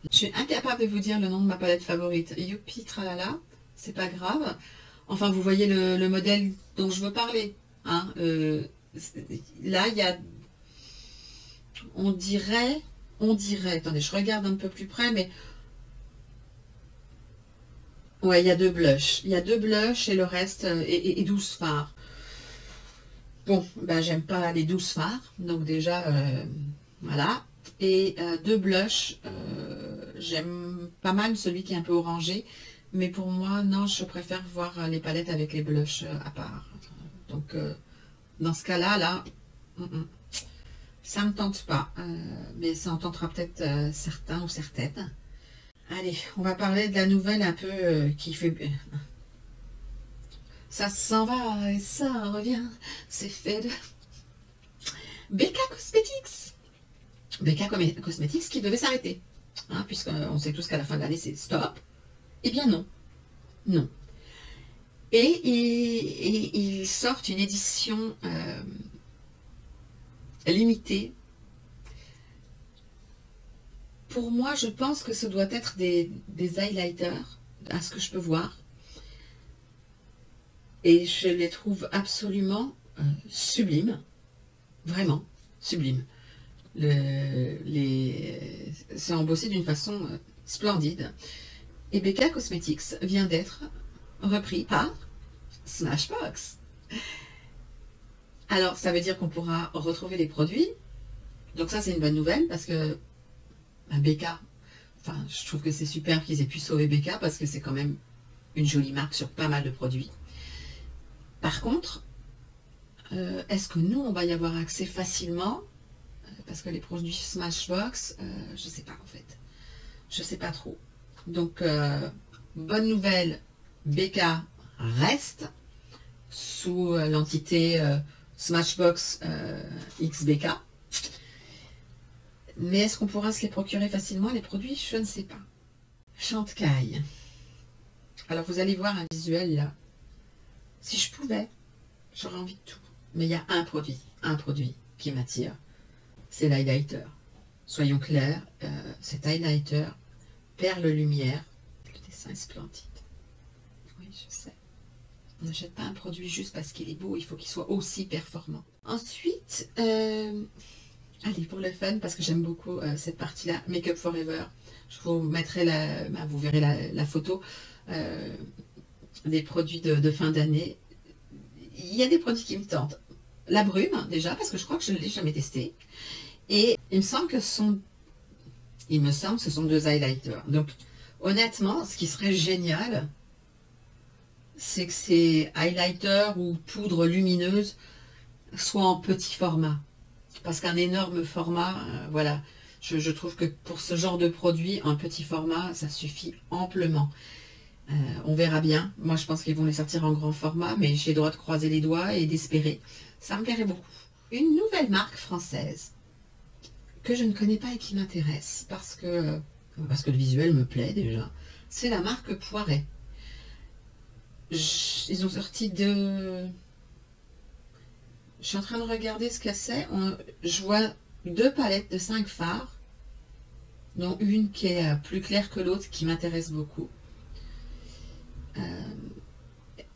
Je suis incapable de vous dire le nom de ma palette favorite. Youpi, tralala, c'est pas grave. Enfin, vous voyez le modèle dont je veux parler. Hein. Là, il y a... On dirait... Attendez, je regarde un peu plus près, mais... Ouais, il y a 2 blushs. Il y a 2 blushs et le reste est 12 fards. Bon, ben j'aime pas les 12 fards. Donc déjà, voilà. Et 2 blushs. J'aime pas mal celui qui est un peu orangé. Mais pour moi, non, je préfère voir les palettes avec les blushs à part. Donc, dans ce cas-là, là, ça me tente pas. Mais ça en tentera peut-être certains ou certaines. Allez, on va parler de la nouvelle un peu qui fait... Ça s'en va et ça revient. C'est fait de... BK Cosmetics. BK Cosmetics qui devait s'arrêter. Hein, puisqu'on sait tous qu'à la fin de l'année, c'est stop. Eh bien non. Non. Et ils sortent une édition limitée. Pour moi, je pense que ce doit être des highlighters, à ce que je peux voir. Et je les trouve absolument sublimes. Vraiment, sublimes. C'est embossé d'une façon splendide. Et BK Cosmetics vient d'être repris par Smashbox. Alors, ça veut dire qu'on pourra retrouver les produits. Donc ça, c'est une bonne nouvelle parce que BK, enfin, je trouve que c'est super qu'ils aient pu sauver BK parce que c'est quand même une jolie marque sur pas mal de produits. Par contre, est-ce que nous, on va y avoir accès facilement? Parce que les produits Smashbox, je sais pas en fait. Je sais pas trop. Donc, bonne nouvelle, BK reste sous l'entité Smashbox XBK. Mais est-ce qu'on pourra se les procurer facilement, les produits? Je ne sais pas. Chantecaille. Alors, vous allez voir un visuel là. Si je pouvais, j'aurais envie de tout. Mais il y a un produit qui m'attire. C'est l'highlighter. Soyons clairs, cet highlighter, perle lumière. Le dessin est splendide. Oui, je sais. On n'achète pas un produit juste parce qu'il est beau, il faut qu'il soit aussi performant. Ensuite, allez, pour le fun, parce que j'aime beaucoup cette partie-là, Make Up Forever. Je vous mettrai vous verrez la photo des produits de fin d'année. Il y a des produits qui me tentent. La brume, déjà, parce que je crois que je ne l'ai jamais testé. Et il me semble que ce sont 2 highlighters. Donc, honnêtement, ce qui serait génial, c'est que ces highlighters ou poudres lumineuses soient en petit format. Parce qu'un énorme format, voilà, je trouve que pour ce genre de produit, un petit format, ça suffit amplement. On verra bien. Moi, je pense qu'ils vont les sortir en grand format, mais j'ai le droit de croiser les doigts et d'espérer. Ça me plairait beaucoup. Une nouvelle marque française que je ne connais pas et qui m'intéresse parce que le visuel me plaît déjà. C'est la marque Poiret. Ils ont sorti Je suis en train de regarder ce que c'est. Je vois 2 palettes de 5 fards, dont une qui est plus claire que l'autre, qui m'intéresse beaucoup.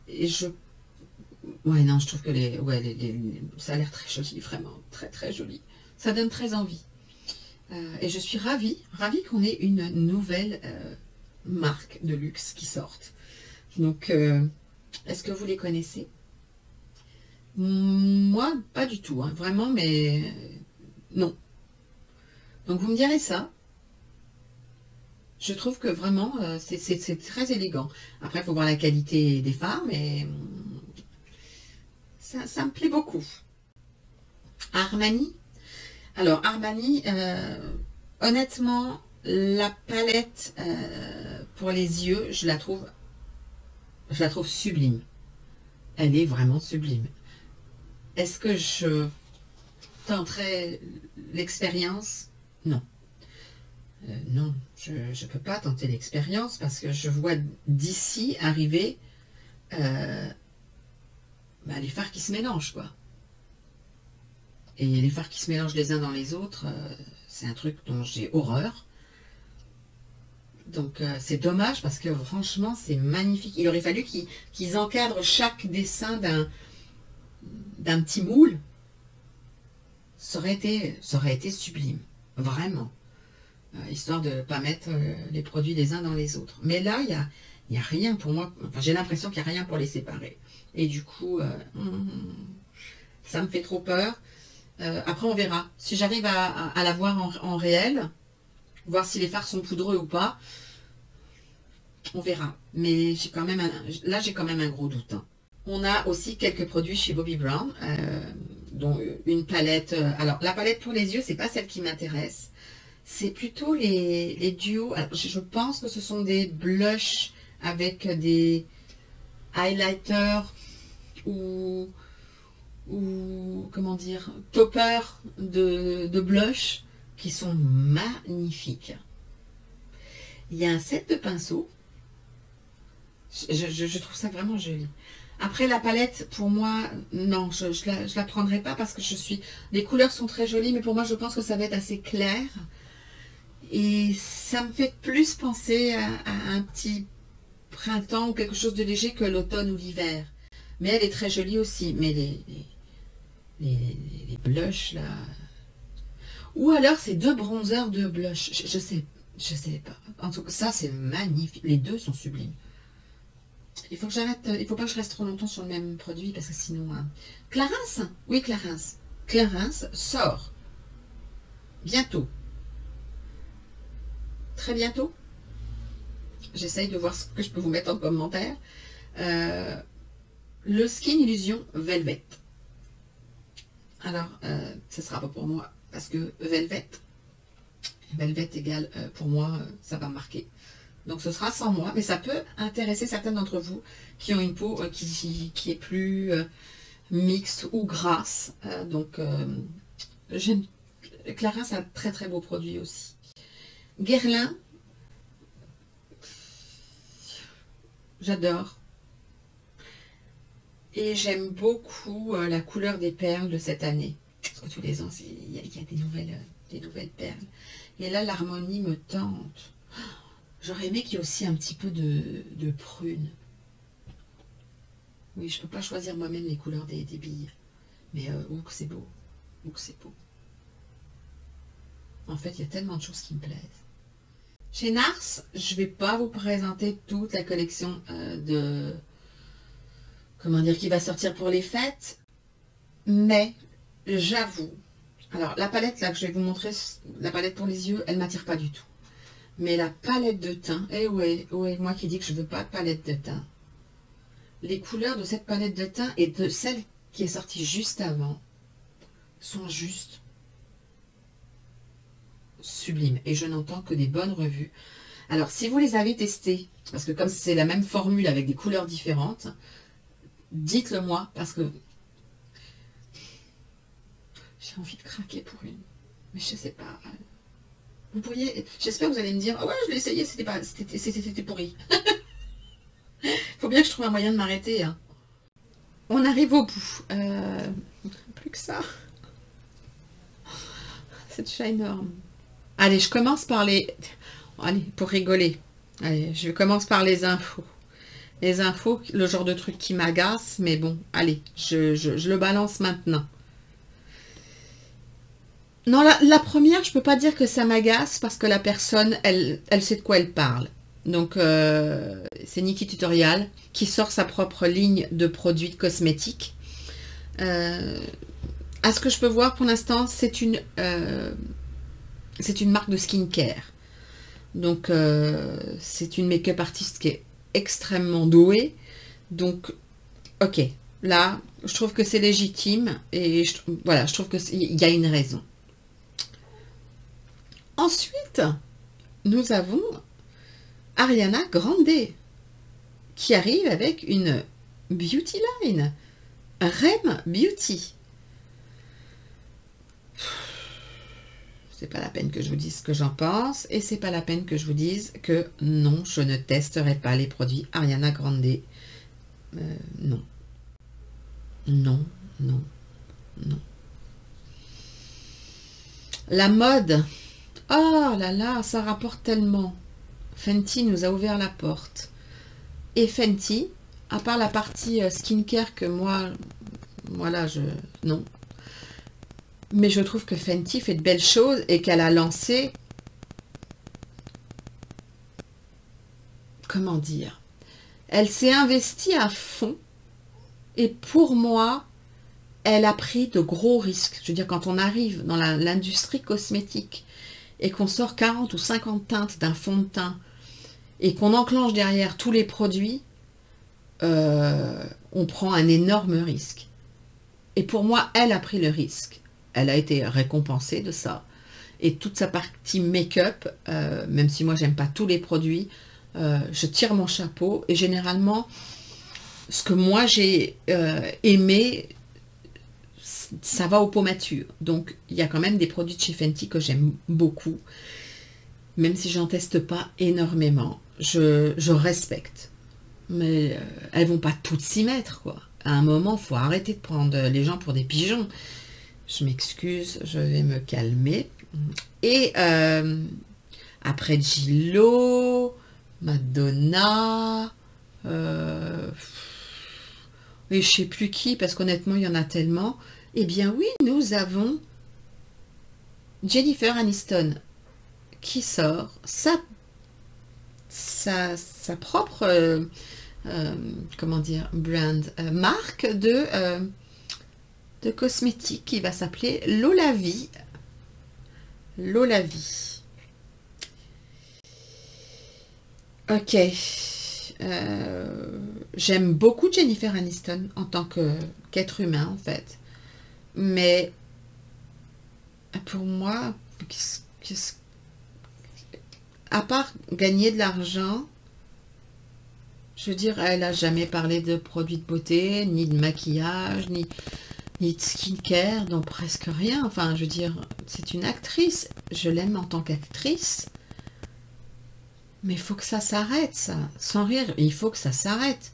Et ouais, non, je trouve que ça a l'air très joli, vraiment, très très joli. Ça donne très envie. Et je suis ravie qu'on ait une nouvelle marque de luxe qui sorte. Donc, est-ce que vous les connaissez? Moi, pas du tout, hein, vraiment, mais non. Donc, vous me direz ça. Je trouve que vraiment, c'est très élégant. Après, il faut voir la qualité des fards, mais ça me plaît beaucoup. Armani. Alors, Armani, honnêtement, la palette pour les yeux, je la trouve sublime. Elle est vraiment sublime. Est-ce que je tenterai l'expérience? Non. Non, je ne peux pas tenter l'expérience parce que je vois d'ici arriver les fards qui se mélangent, quoi. Et les fards qui se mélangent les uns dans les autres, c'est un truc dont j'ai horreur. Donc c'est dommage parce que franchement c'est magnifique. Il aurait fallu qu'ils encadrent chaque dessin d'un petit moule. Ça aurait été sublime, vraiment. Histoire de ne pas mettre les produits les uns dans les autres. Mais là, il y a rien pour moi. Enfin, j'ai l'impression qu'il n'y a rien pour les séparer. Et du coup, ça me fait trop peur. Après, on verra. Si j'arrive à la voir en réel, voir si les fards sont poudreux ou pas, on verra. Mais j'ai quand même un gros doute. Hein. On a aussi quelques produits chez Bobbi Brown, dont une palette. Alors, la palette pour les yeux, c'est pas celle qui m'intéresse. C'est plutôt les duos. Alors, je pense que ce sont des blushs avec des highlighters ou comment dire, toppers de blush qui sont magnifiques. Il y a un set de pinceaux. Je trouve ça vraiment joli. Après, la palette, pour moi, non, je la prendrai pas parce que les couleurs sont très jolies, mais pour moi, je pense que ça va être assez clair. Et ça me fait plus penser à un petit printemps ou quelque chose de léger que l'automne ou l'hiver. Mais elle est très jolie aussi. Mais les blushs, là... Ou alors, c'est 2 bronzers, 2 blushs. Je sais pas. En tout cas, ça, c'est magnifique. Les deux sont sublimes. Il faut que j'arrête. Il faut pas que je reste trop longtemps sur le même produit parce que sinon... Hein. Clarins? Oui, Clarins. Clarins sort bientôt. Très bientôt. J'essaye de voir ce que je peux vous mettre en commentaire. Le Skin Illusion Velvet. Alors, ce sera pas pour moi parce que Velvet égale pour moi, ça va me marquer. Donc ce sera sans moi, mais ça peut intéresser certains d'entre vous qui ont une peau qui est plus mixte ou grasse. Donc j'aime. Clarins, c'est un très très beau produit aussi. Guerlain, j'adore. Et j'aime beaucoup la couleur des perles de cette année. Parce que tous les ans, il y a des nouvelles perles. Et là, l'harmonie me tente. J'aurais aimé qu'il y ait aussi un petit peu de prune. Oui, je ne peux pas choisir moi-même les couleurs des billes. Mais oh, que c'est beau. Oh, que c'est beau. En fait, il y a tellement de choses qui me plaisent. Chez Nars, je ne vais pas vous présenter toute la collection comment dire, qui va sortir pour les fêtes. Mais, j'avoue, alors la palette là que je vais vous montrer, la palette pour les yeux, elle ne m'attire pas du tout. Mais la palette de teint, ouais, moi qui dis que je ne veux pas de palette de teint. Les couleurs de cette palette de teint et de celle qui est sortie juste avant sont juste sublimes. Et je n'entends que des bonnes revues. Alors, si vous les avez testées, parce que comme c'est la même formule avec des couleurs différentes, dites-le moi, parce que j'ai envie de craquer pour une. Mais je sais pas. Vous pourriez, j'espère que vous allez me dire, oh ouais, je l'ai essayé, c'était pourri. Il faut bien que je trouve un moyen de m'arrêter. Hein. On arrive au bout. Plus que ça. C'est déjà énorme. Allez, je commence par les... Allez, pour rigoler. Allez, je commence par les infos. Les infos, le genre de truc qui m'agace, mais bon, allez, je le balance maintenant. Non, la première, je peux pas dire que ça m'agace parce que la personne, elle sait de quoi elle parle. Donc, c'est Nikkie Tutorial qui sort sa propre ligne de produits de cosmétiques. À ce que je peux voir pour l'instant, c'est une marque de skincare. Donc, c'est une make-up artiste qui est extrêmement douée. Donc, ok, là, je trouve que c'est légitime. Et voilà, je trouve qu'il y a une raison. Ensuite, nous avons Ariana Grande qui arrive avec une beauty line, Rem Beauty. C'est pas la peine que je vous dise ce que j'en pense et c'est pas la peine que je vous dise que non, je ne testerai pas les produits Ariana Grande. Non. Non, non, non. La mode. Oh là là, ça rapporte tellement. Fenty nous a ouvert la porte. Et Fenty, à part la partie skincare que moi, voilà, non. Mais je trouve que Fenty fait de belles choses et qu'elle a lancé, comment dire, elle s'est investie à fond et pour moi, elle a pris de gros risques. Je veux dire, quand on arrive dans l'industrie cosmétique et qu'on sort 40 ou 50 teintes d'un fond de teint et qu'on enclenche derrière tous les produits, on prend un énorme risque. Et pour moi, elle a pris le risque. Elle a été récompensée de ça. Et toute sa partie make-up, même si moi, j'aime pas tous les produits, je tire mon chapeau. Et généralement, ce que moi, j'ai aimé, ça va au pot mature. Donc, il y a quand même des produits de chez Fenty que j'aime beaucoup. Même si j'en teste pas énormément. Je respecte. Mais elles vont pas toutes s'y mettre, quoi. À un moment, il faut arrêter de prendre les gens pour des pigeons. Je m'excuse, je vais me calmer. Et après J.Lo, Madonna, et je sais plus qui, parce qu'honnêtement, il y en a tellement. Eh bien oui, nous avons Jennifer Aniston qui sort sa propre, comment dire, brand, marque de cosmétiques qui va s'appeler Lolavi. Lolavi. Ok. J'aime beaucoup Jennifer Aniston en tant qu'être humain, en fait. Mais pour moi, à part gagner de l'argent, je veux dire, elle n'a jamais parlé de produits de beauté, ni de maquillage, ni de skincare, donc presque rien. Enfin, je veux dire, c'est une actrice. Je l'aime en tant qu'actrice. Mais il faut que ça s'arrête, ça. Sans rire, il faut que ça s'arrête.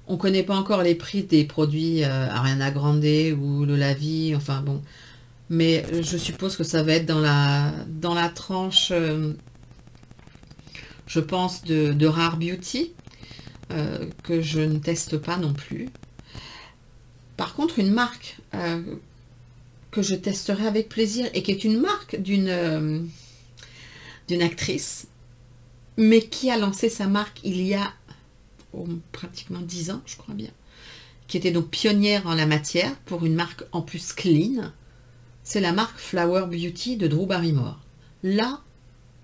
On ne connaît pas encore les prix des produits Ariana Grande ou Lolavi, enfin bon. Mais je suppose que ça va être dans la tranche, je pense, de Rare Beauty, que je ne teste pas non plus. Par contre, une marque que je testerai avec plaisir et qui est une marque d'une actrice, mais qui a lancé sa marque il y a pratiquement 10 ans, je crois bien, qui était donc pionnière en la matière pour une marque en plus clean, c'est la marque Flower Beauty de Drew Barrymore. Là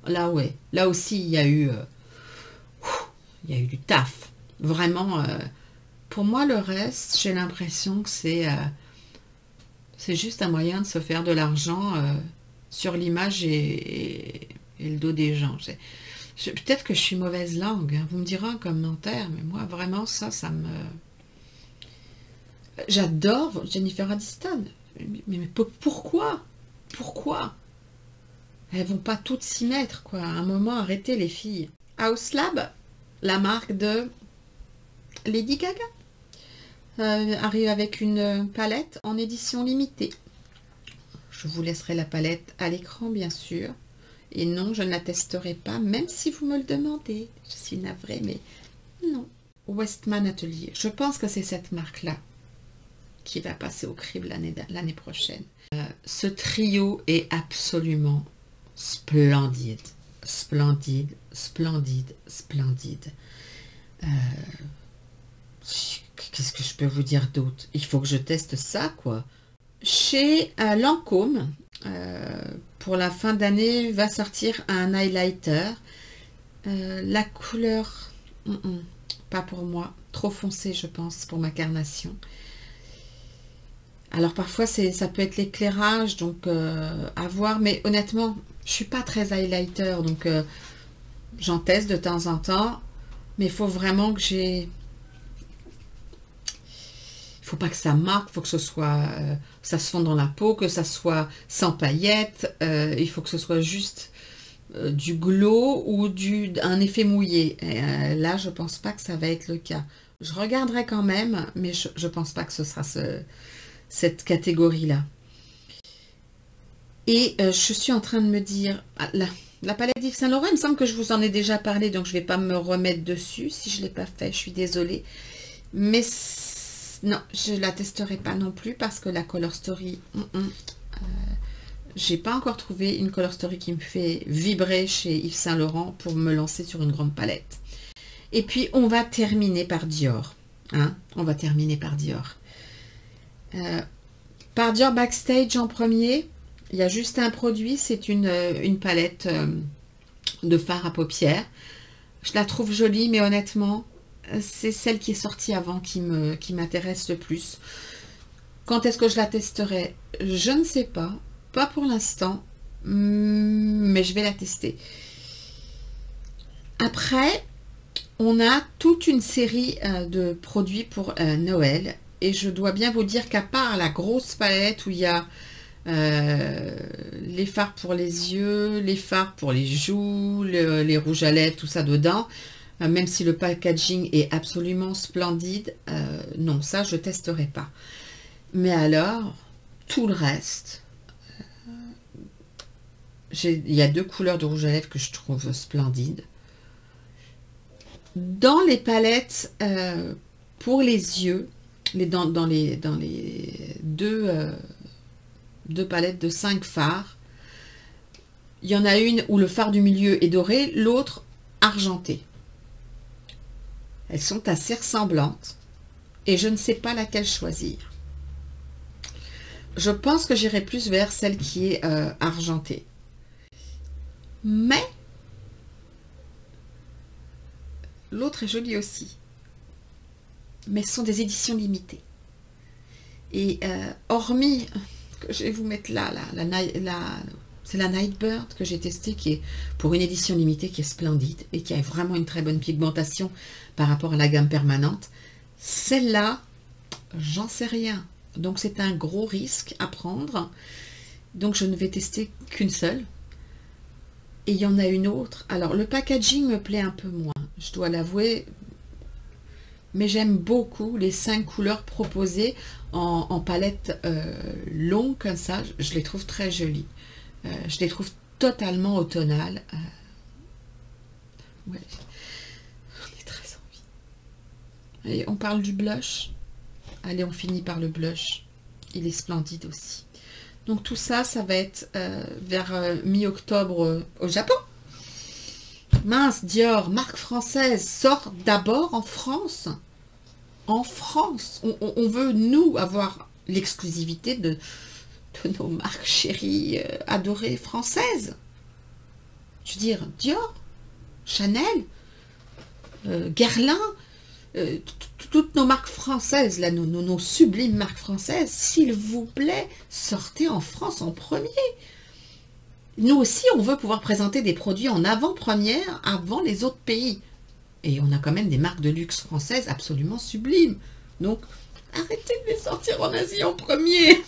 ouais, là aussi il y a eu du taf. Vraiment, pour moi le reste, j'ai l'impression que c'est juste un moyen de se faire de l'argent sur l'image et le dos des gens. Peut-être que je suis mauvaise langue, hein. Vous me direz en commentaire, mais moi vraiment ça me... J'adore Jennifer Aniston. Mais pourquoi elles vont pas toutes s'y mettre, quoi. À un moment, arrêtez les filles. House Lab, la marque de Lady Gaga, arrive avec une palette en édition limitée. Je vous laisserai la palette à l'écran, bien sûr. Et non, je ne la testerai pas, même si vous me le demandez. Je suis navrée, mais non. Westman Atelier. Je pense que c'est cette marque-là qui va passer au crible l'année prochaine. Ce trio est absolument splendide. Splendide, splendide, splendide. Qu'est-ce que je peux vous dire d'autre? Il faut que je teste ça, quoi. Chez Lancôme, pour la fin d'année, va sortir un highlighter. La couleur, pas pour moi, trop foncé je pense pour ma carnation. Alors parfois ça peut être l'éclairage, donc à voir, mais honnêtement, je suis pas très highlighter, donc j'en teste de temps en temps, mais il faut vraiment que j'ai... Il faut pas que ça marque, il faut que ce soit... ça se fonde dans la peau, que ça soit sans paillettes, il faut que ce soit juste du glow ou un effet mouillé. Et, là, je pense pas que ça va être le cas. Je regarderai quand même, mais je pense pas que ce sera cette catégorie-là. Et je suis en train de me dire... La palette Yves Saint Laurent, il me semble que je vous en ai déjà parlé, donc je ne vais pas me remettre dessus. Si je ne l'ai pas fait, je suis désolée. Mais non, je ne la testerai pas non plus parce que la Color Story... j'ai pas encore trouvé une Color Story qui me fait vibrer chez Yves Saint Laurent pour me lancer sur une grande palette. Et puis, on va terminer par Dior. Hein, on va terminer par Dior. Par Dior Backstage en premier, il y a juste un produit, c'est une palette de fard à paupières. Je la trouve jolie, mais honnêtement, c'est celle qui est sortie avant qui m'intéresse le plus. Quand est-ce que je la testerai? Je ne sais pas. Pas pour l'instant, mais je vais la tester. Après, on a toute une série de produits pour Noël. Et je dois bien vous dire qu'à part la grosse palette où il y a les fards pour les yeux, les fards pour les joues, les rouges à lèvres, tout ça dedans, même si le packaging est absolument splendide, non, ça je ne testerai pas. Mais alors, tout le reste, il y a 2 couleurs de rouge à lèvres que je trouve splendides. Dans les palettes pour les yeux, dans les deux palettes de 5 fards, il y en a une où le fard du milieu est doré, l'autre argenté. Elles sont assez ressemblantes et je ne sais pas laquelle choisir. Je pense que j'irai plus vers celle qui est argentée. Mais l'autre est jolie aussi. Mais ce sont des éditions limitées. Et hormis, que je vais vous mettre là, c'est la Nightbird que j'ai testée, qui est pour une édition limitée, qui est splendide et qui a vraiment une très bonne pigmentation par rapport à la gamme permanente. Celle-là, j'en sais rien. Donc c'est un gros risque à prendre. Donc je ne vais tester qu'une seule. Et il y en a une autre. Alors le packaging me plaît un peu moins, je dois l'avouer. Mais j'aime beaucoup les 5 couleurs proposées en palette longue comme ça. Je les trouve très jolies. Je les trouve totalement automnales. Ouais. J'en ai très envie. Et on parle du blush. Allez, on finit par le blush. Il est splendide aussi. Donc tout ça, ça va être vers mi-octobre au Japon. Mince, Dior, marque française, sort d'abord en France. En France. On veut, nous, avoir l'exclusivité de nos marques chéries, adorées, françaises. Je veux dire, Dior, Chanel, Guerlain, toutes nos marques françaises, là, nos sublimes marques françaises, s'il vous plaît, sortez en France en premier. Nous aussi, on veut pouvoir présenter des produits en avant-première avant les autres pays. Et on a quand même des marques de luxe françaises absolument sublimes. Donc, arrêtez de les sortir en Asie en premier.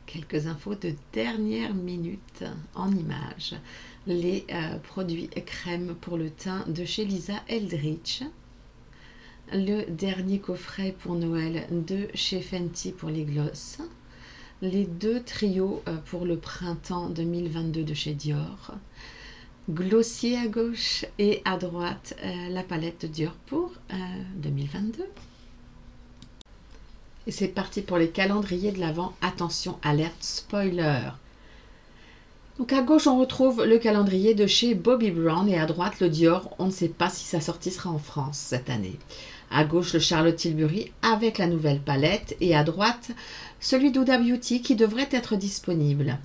Quelques infos de dernière minute en images. Les produits crème pour le teint de chez Lisa Eldridge. Le dernier coffret pour Noël de chez Fenty pour les glosses. Les 2 trios pour le printemps 2022 de chez Dior. Glossier à gauche et à droite la palette de Dior pour 2022. Et c'est parti pour les calendriers de l'Avent. Attention, alerte spoiler. Donc à gauche, on retrouve le calendrier de chez Bobbi Brown et à droite, le Dior. On ne sait pas si sa sortie sera en France cette année. À gauche, le Charlotte Tilbury avec la nouvelle palette et à droite, celui d'Huda Beauty qui devrait être disponible.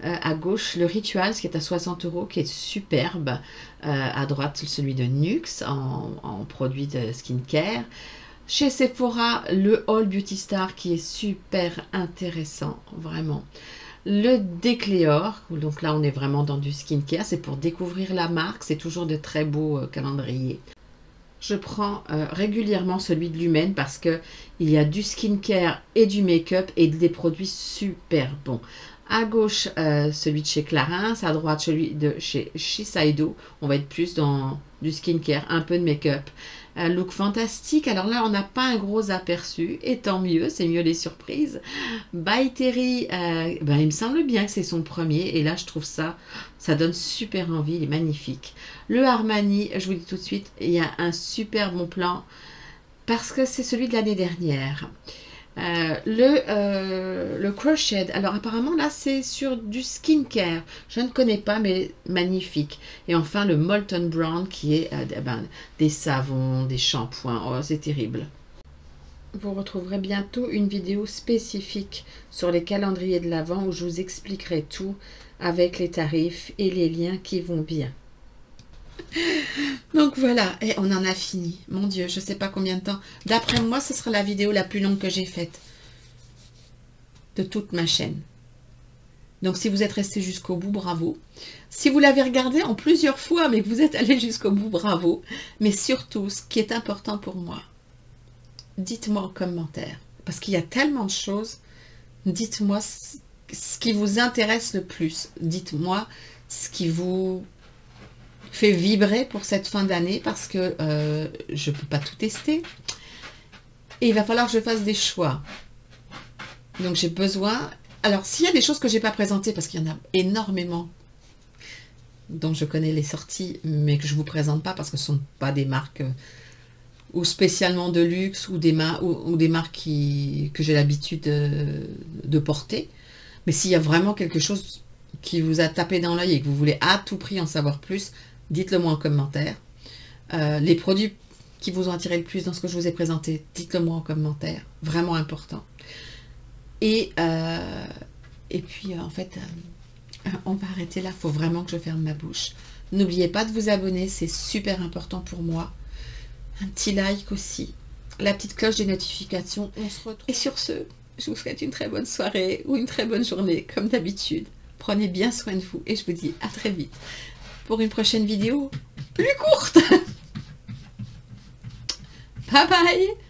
À gauche, le Rituals qui est à 60 € qui est superbe. À droite, celui de NYX en produit de skincare. Chez Sephora, le All Beauty Star qui est super intéressant, vraiment. Le Décléor, donc là on est vraiment dans du skincare, c'est pour découvrir la marque, c'est toujours de très beaux calendriers. Je prends régulièrement celui de Lumen parce que il y a du skincare et du make-up et des produits super bons. À gauche, celui de chez Clarins, à droite, celui de chez Shiseido. On va être plus dans du skincare, un peu de make-up. Un look fantastique. Alors là, on n'a pas un gros aperçu, et tant mieux, c'est mieux les surprises. By Terry, il me semble bien que c'est son premier, et là, je trouve ça donne super envie, il est magnifique. Le Armani, je vous dis tout de suite, il y a un super bon plan, parce que c'est celui de l'année dernière. Le Crochet, alors apparemment là c'est sur du skincare, je ne connais pas mais magnifique. Et enfin le Molton Brown qui est des savons, des shampoings, oh c'est terrible. Vous retrouverez bientôt une vidéo spécifique sur les calendriers de l'Avent où je vous expliquerai tout avec les tarifs et les liens qui vont bien. Donc voilà, et on en a fini. Mon Dieu, je ne sais pas combien de temps. D'après moi, ce sera la vidéo la plus longue que j'ai faite de toute ma chaîne. Donc si vous êtes resté jusqu'au bout, bravo. Si vous l'avez regardé en plusieurs fois, mais que vous êtes allé jusqu'au bout, bravo. Mais surtout, ce qui est important pour moi, dites-moi en commentaire. Parce qu'il y a tellement de choses. Dites-moi ce qui vous intéresse le plus. Dites-moi ce qui vous fait vibrer pour cette fin d'année parce que je ne peux pas tout tester et il va falloir que je fasse des choix, donc j'ai besoin, alors s'il y a des choses que j'ai pas présentées parce qu'il y en a énormément dont je connais les sorties mais que je vous présente pas parce que ce ne sont pas des marques ou spécialement de luxe ou des marques que j'ai l'habitude de porter, mais s'il y a vraiment quelque chose qui vous a tapé dans l'œil et que vous voulez à tout prix en savoir plus, dites-le moi en commentaire. Les produits qui vous ont attiré le plus dans ce que je vous ai présenté, dites-le moi en commentaire. Vraiment important. Et puis, en fait, on va arrêter là. Il faut vraiment que je ferme ma bouche. N'oubliez pas de vous abonner. C'est super important pour moi. Un petit like aussi. La petite cloche des notifications. On se retrouve. Et sur ce, je vous souhaite une très bonne soirée ou une très bonne journée, comme d'habitude. Prenez bien soin de vous et je vous dis à très vite pour une prochaine vidéo plus courte. Bye bye.